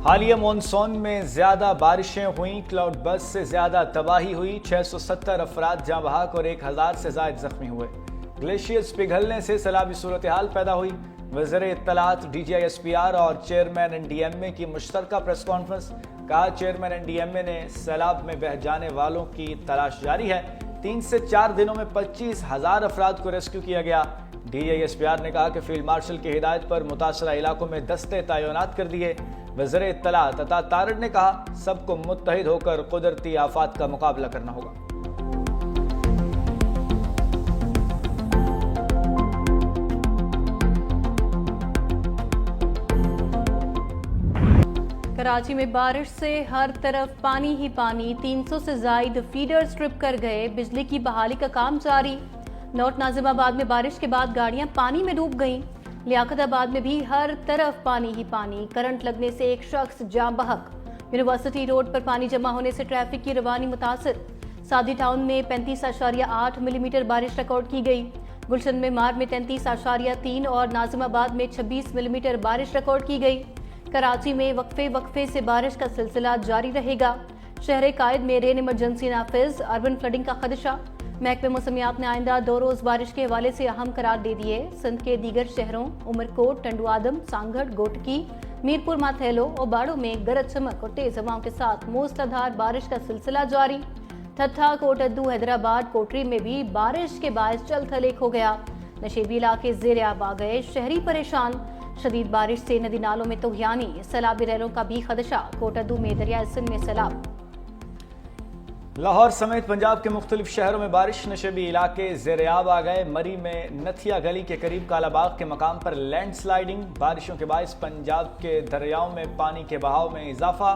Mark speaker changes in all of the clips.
Speaker 1: हालिया मॉनसून में ज्यादा बारिशें हुई, क्लाउड बर्स्ट से ज्यादा तबाही हुई। 670 अफराद जाँ बहक और 1000 से ज्यादा जख्मी हुए। ग्लेशियर्स पिघलने से सैलाबी सूरत हाल पैदा हुई। वज़ीर इत्तलात DGI-SPR और चेयरमैन NDMA की मुश्तरका प्रेस कॉन्फ्रेंस। कहा, चेयरमैन NDMA ने सैलाब में बह जाने वालों की तलाश जारी है। 3 से 4 दिनों में 25,000 अफराद को रेस्क्यू किया गया। DGI-SPR ने कहा कि फील्ड मार्शल की हिदायत पर मुतासरा इलाकों में दस्ते तैनात कर दिए। वज़ीर इत्तलात अता तारड़ ने कहा, सबको मुत्तहिद होकर कुदरती आफात का मुकाबला करना होगा।
Speaker 2: कराची में बारिश से हर तरफ पानी ही पानी। 300 से जायद फीडर स्ट्रिप कर गए। बिजली की बहाली का काम जारी। नॉर्थ नाजिमाबाद में बारिश के बाद गाड़ियां पानी में डूब गईं। लियाकताबाद में भी हर तरफ पानी ही पानी। करंट लगने से एक शख्स जाँ बहक। यूनिवर्सिटी रोड पर पानी जमा होने से ट्रैफिक की रवानी मुतासर। सादी टाउन में 35.8 मिलीमीटर बारिश रिकॉर्ड की गई। गुलशन में मार में 33.3 और नाजिमाबाद में 26 मिलीमीटर बारिश रिकॉर्ड की गई। कराची में वक्फे से बारिश का सिलसिला जारी रहेगा। शहर कायद में रेन इमरजेंसी नाफिज। अर्बन फ्लडिंग का खदशा। महकमे मौसमियात ने आइंदा 2 रोज बारिश के हवाले से अहम करार दे दिए। सिंध के दीगर शहरों उमरकोट, टंडुआदम, सांगड़, गोटकी, मीरपुर माथेलो और बाड़ों में गरज चमक और तेज हवाओं के साथ मूसलाधार बारिश का सिलसिला जारी। ठट्ठा, कोटद्दू, हैदराबाद, कोटरी में भी बारिश के बायस जल थलेक हो गया। नशेबी इलाके ज़ेर आब आ गए। शहरी परेशान। शदीद बारिश से नदी नालों में तुग़यानी। सैलाबी रैलों का भी खदशा। कोटद्दू में दरिया सिंध में सैलाब।
Speaker 1: लाहौर समेत पंजाब के मुख्तलिफ शहरों में बारिश। नशेबी इलाके ज़ेर-ए-आब आ गए। मरी में नथिया गली के करीब कालाबाग के मकाम पर लैंडस्लाइडिंग। बारिशों के बायस पंजाब के दरियाओं में पानी के बहाव में इजाफा।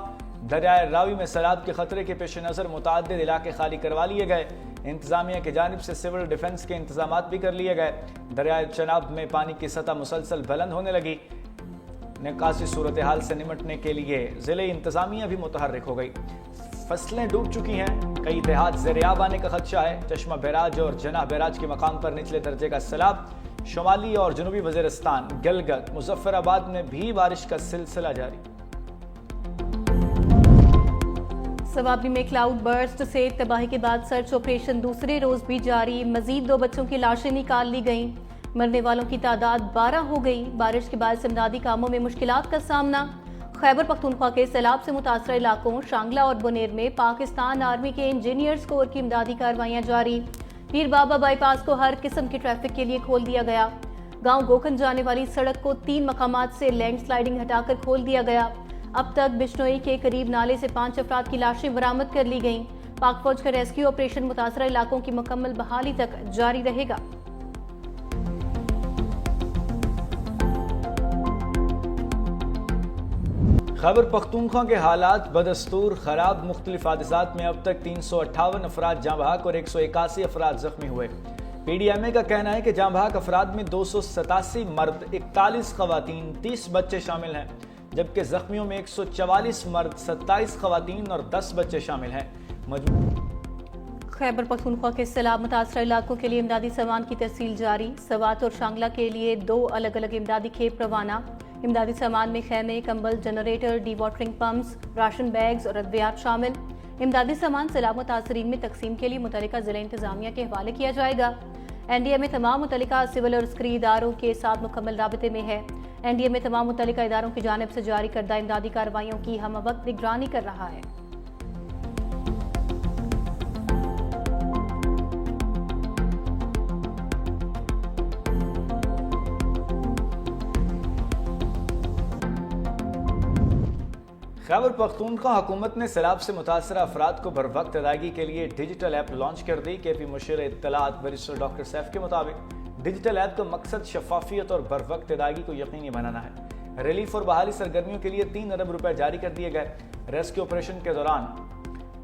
Speaker 1: दरियाए रावी में सैलाब के खतरे के पेश नज़र मुतअद्दिद इलाके खाली करवा लिए गए। इंतजामिया की जानिब से सिविल डिफेंस के इंतजाम भी कर लिए गए। दरियाए चनाब में पानी की सतह मुसलसल बुलंद होने लगी। निकासी सूरत हाल से निमटने के लिए जिले इंतजामिया भी मुतहर्रिक हो गई। फसलें डूब चुकी हैं। कई देहात ज़ेर-ए-आब आने का खदशा है। चश्मा बैराज और जना बैराज के मकाम पर निचले दर्जे का सैलाब। शुमाली और जनूबी वज़ीरिस्तान, गिलगित, मुजफ्फराबाद में भी बारिश का सिलसिला जारी।
Speaker 2: सवाबरी में क्लाउड बर्स्ट से तबाही के बाद सर्च ऑपरेशन दूसरे रोज भी जारी। मजीद 2 बच्चों की लाशें निकाल ली गईं। मरने वालों की तादाद 12 हो गई। बारिश के बाद इमदादी कामों में मुश्किलात का सामना। खैबर पख्तूनख्वा के सैलाब से मुतासर इलाकों शांगला और बुनेर में पाकिस्तान आर्मी के इंजीनियर्स कोर की इमदादी कार्रवाइयां जारी। पीर बाबा बाईपास को हर किस्म के ट्रैफिक के लिए खोल दिया गया। गांव गोकन जाने वाली सड़क को 3 मकामात से लैंडस्लाइडिंग हटाकर खोल दिया गया। अब तक बिश्नोई के करीब नाले से 5 अफराद की लाशें बरामद कर ली गईं। पाक फौज का रेस्क्यू ऑपरेशन मुतासरा इलाकों की मुकम्मल बहाली तक जारी रहेगा।
Speaker 1: खैबर पख्तूनख्वा के हालात बदस्तूर खराब। मुख्तलिफ हादसात में अब तक 358 अफराद जाँ बहक और 181 अफराद जख्मी हुए। PDMA का कहना है कि जाँ बहक अफराद में 287 मर्द, 41 खवातीन, 30 बच्चे शामिल हैं, जबकि जख्मियों में 144 मर्द, 27 खवातीन और 10 बच्चे शामिल हैं।
Speaker 2: खैबर पख्तूनख्वा के सैलाब मुतासरा इलाकों के लिए इमदादी सामान की तहसील जारी। सवात और शांगला के लिए 2 अलग अलग इमदादी खेप रवाना। इमदादी सामान में खैमे, कंबल, generator, D watering pumps, ration bags और अद्वियात शामिल। इमदादी सामान सैलाब मुतासरीन में तकसीम के लिए मुतल्लिका जिला इंतजामिया के हवाले किया जाएगा। NDMA तमाम मुतल्लिका सिविल और स्क्री इदारों के साथ मुकम्मल राबते में है। NDMA तमाम मुतल्लिका इदारों की जानिब से जारी करदा इमदादी कार्रवाइयों की हम वक्त निगरानी कर रहा है।
Speaker 1: खैबर पख्तूनख्वा हुकूमत ने सैलाब से मुतासरा अफराद को बर वक्त अदायगी के लिए डिजिटल ऐप लॉन्च कर दी। KP मुशीर इत्तलात बैरिस्टर डॉक्टर सैफ के मुताबिक डिजिटल ऐप का मकसद शफाफियत और बर वक्त अदायगी को यकीनी बनाना है। रिलीफ और बहाली सरगर्मियों के लिए 3 अरब रुपए जारी कर दिए गए। रेस्क्यू ऑपरेशन के दौरान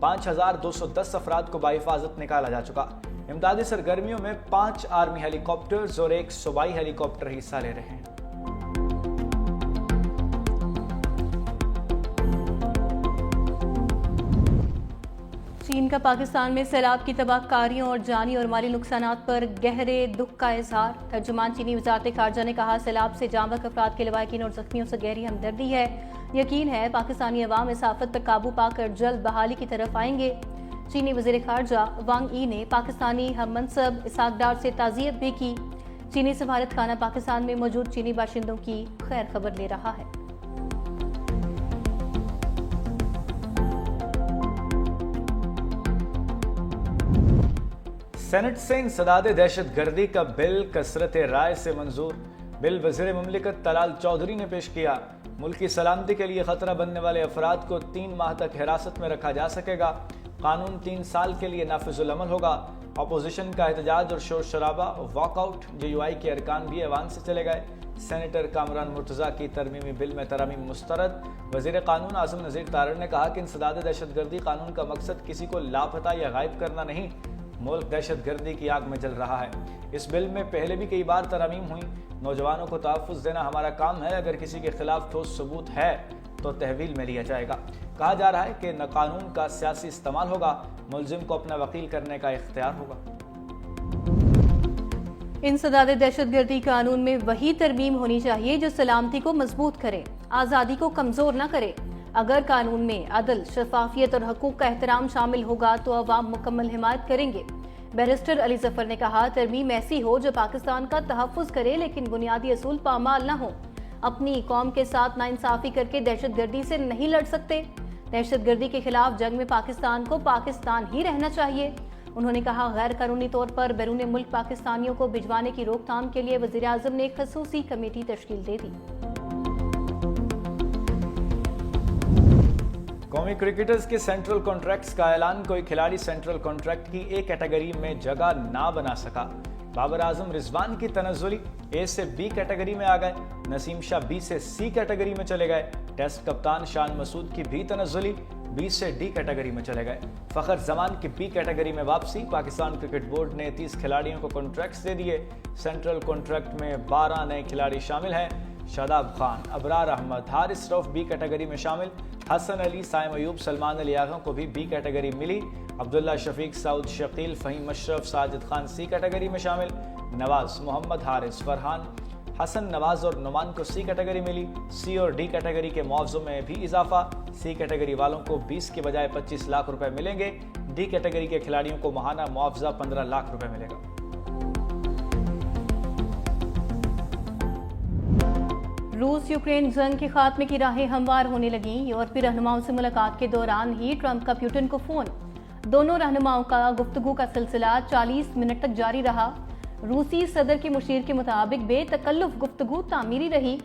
Speaker 1: 5210 अफराद को बाहिफाजत निकाला जा चुका। इमदादी सरगर्मियों में 5 आर्मी हेलीकॉप्टर्स और 1 सूबाई हेलीकॉप्टर हिस्सा ले रहे हैं।
Speaker 2: चीन चीन का पाकिस्तान में सैलाब की तबाहकारियों और जानी और माली नुकसानात पर गहरे दुख का इजहार। तर्जुमान चीनी वजारत खारजा ने कहा, सैलाब से जांबाक अफराद के लवाहिकीन और जख्मियों से गहरी हमदर्दी है। यकीन है पाकिस्तानी अवाम इस आफत पर काबू पाकर जल्द बहाली की तरफ आएंगे। चीनी वजीर खारजा वांग ई ने पाकिस्तानी हम मनसब इसहाक डार से ताज़ियत भी की। चीनी सफारत खाना पाकिस्तान में मौजूद चीनी बाशिंदों की खैर खबर ले रहा है।
Speaker 1: सेनेट से इंसदाद दहशत गर्दी का बिल कसरत राय से मंजूर। बिल वज़ीर मुमलिकत तलाल चौधरी ने पेश किया। मुल्क की सलामती के लिए खतरा बनने वाले अफराद को 3 माह तक हिरासत में रखा जा सकेगा। कानून 3 साल के लिए नाफिजुल अमल होगा। अपोजिशन का एहतजाज और शोर शराबा, वॉकआउट, JUI के अरकान भी ऐवान से चले गए। सेनेटर कामरान मुर्तज़ा की तरमीमी बिल में तरमीम मुस्तरद। वज़ीर कानून आज़म नज़ीर तारड़ ने कहा कि इंसदाद दहशत गर्दी कानून का मकसद किसी को लापता या गायब करना नहीं, मुल्क दहशत गर्दी की आग में जल रहा है। इस बिल में पहले भी कई बार तरमीम हुई। नौजवानों को तहफ़्फ़ुज़ देना हमारा काम है। अगर किसी के खिलाफ ठोस सबूत है तो तहवील में लिया जाएगा। कहा जा रहा है कि न कानून का सियासी इस्तेमाल होगा, मुलजिम को अपना वकील करने का इख्तियार होगा।
Speaker 2: इंसदाद दहशत गर्दी कानून में वही तरमीम होनी चाहिए जो सलामती को मजबूत करे, आज़ादी को कमजोर न करे। अगर कानून में अदल, शफाफियत और हकूक का एहतराम शामिल होगा तो अवाम मुकम्मल हिमायत करेंगे। बैरिस्टर अली जफर ने कहा, तरमीम ऐसी हो जो पाकिस्तान का तहफ़्फ़ुज़ करे लेकिन बुनियादी असूल पामाल न हो। अपनी कौम के साथ नाइंसाफ़ी करके दहशत गर्दी से नहीं लड़ सकते। दहशत गर्दी के खिलाफ जंग में पाकिस्तान को पाकिस्तान ही रहना चाहिए। उन्होंने कहा, गैर कानूनी तौर पर बैरून मुल्क पाकिस्तानियों को भिजवाने की रोकथाम के लिए वज़ीर आज़म ने एक खसूसी कमेटी तश्कील दे दी।
Speaker 1: कौमी क्रिकेटर्स के सेंट्रल कॉन्ट्रैक्ट्स का ऐलान। कोई खिलाड़ी सेंट्रल कॉन्ट्रैक्ट की A कैटेगरी में जगह ना बना सका। बाबर आजम रिजवान की तनज़्ज़ुली A से B कैटेगरी में आ गए। नसीम शाह B से C कैटेगरी में चले गए। टेस्ट कप्तान शान मसूद की भी तनज़्ज़ुली B से D कैटेगरी में चले गए। फ़खर जमान की B कैटेगरी में वापसी। पाकिस्तान क्रिकेट बोर्ड ने 30 खिलाड़ियों को कॉन्ट्रैक्ट्स दे दिए। सेंट्रल कॉन्ट्रैक्ट में 12 नए खिलाड़ी शामिल हैं। शादाब खान, अबरार अहमद, हारिस रऊफ B कैटेगरी में शामिल। हसन अली, साइम अयूब, सलमान अली आगा को भी B कैटेगरी मिली। अब्दुल्ला शफीक, साउद शकील, फ़हीम अशरफ, साजिद खान C कैटेगरी में शामिल। नवाज, मोहम्मद हारिस, फरहान, हसन नवाज और नुमान को C कैटेगरी मिली। C और D कैटेगरी के मुआवज़ों में भी इजाफा। C कैटेगरी वालों को 20 के बजाय 25 लाख रुपए मिलेंगे। D कैटेगरी के खिलाड़ियों को माहाना मुआवजा 15 लाख रुपए मिलेगा।
Speaker 2: रूस यूक्रेन जंग के खात्मे की राहें हमवार होने लगीं। यूरोपीय रहनुमाओं से मुलाकात के दौरान ही ट्रंप का पुतिन को फोन। दोनों रहनुमाओं का गुफ्तगू का सिलसिला 40 मिनट तक जारी रहा। रूसी सदर के मुशीर के मुताबिक बेतकल्लुफ गुफ्तगू तामीरी रही।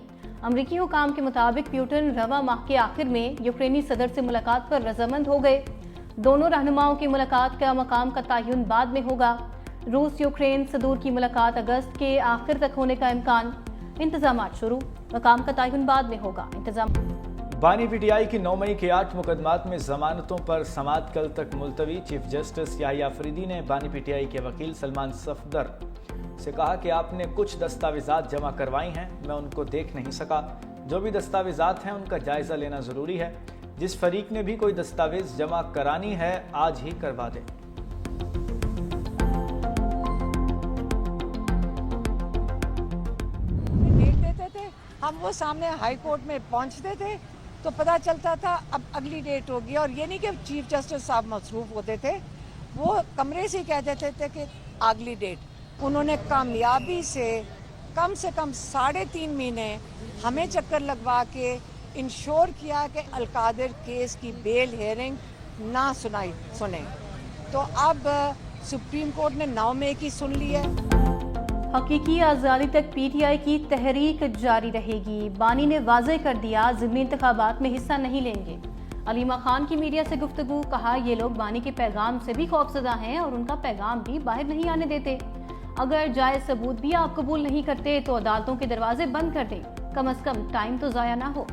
Speaker 2: अमरीकी हुकाम के मुताबिक पुतिन रवा माह के आखिर में यूक्रेनी सदर से मुलाकात पर रजामंद हो गए। दोनों रहनुमाओं की मुलाकात का मकाम का तयन बाद में होगा। रूस यूक्रेन सदूर की मुलाकात अगस्त के आखिर तक होने का इम्कान। इंतजामात शुरू, मकाम का तयन बाद में होगा। इंतजाम
Speaker 1: बानी PTI की 9 मई के 8 मुकदमात में जमानतों पर समाअत कल तक मुलतवी। चीफ जस्टिस याहिया अफरीदी ने बानी PTI के वकील सलमान सफदर से कहा कि आपने कुछ दस्तावेजात जमा करवाई हैं, मैं उनको देख नहीं सका। जो भी दस्तावेजात हैं उनका जायजा लेना जरूरी है। जिस फरीक ने भी कोई दस्तावेज जमा करानी है आज ही करवा दे।
Speaker 3: हम वो सामने हाई कोर्ट में पहुंचते थे तो पता चलता था अब अगली डेट होगी। और ये नहीं कि चीफ जस्टिस साहब मसरूफ होते थे, वो कमरे से ही कह देते थे कि अगली डेट। उन्होंने कामयाबी से कम 3.5 महीने हमें चक्कर लगवा के इंश्योर किया कि अलकादिर केस की बेल हेयरिंग ना सुने। तो अब सुप्रीम कोर्ट ने 9 मई की सुन ली है।
Speaker 2: हकीकी आज़ादी तक PTI की तहरीक जारी रहेगी। बानी ने वाज़े कर दिया, ज़िमनी इंतखाबात में हिस्सा नहीं लेंगे। अलीमा खान की मीडिया से गुफ्तगू। कहा, ये लोग बानी के पैगाम से भी खौफजदा हैं और उनका पैगाम भी बाहर नहीं आने देते। अगर जायज़ सबूत भी आप कबूल नहीं करते तो अदालतों के दरवाजे बंद कर दें। कम अज़ कम टाइम तो ज़ाया ना हो।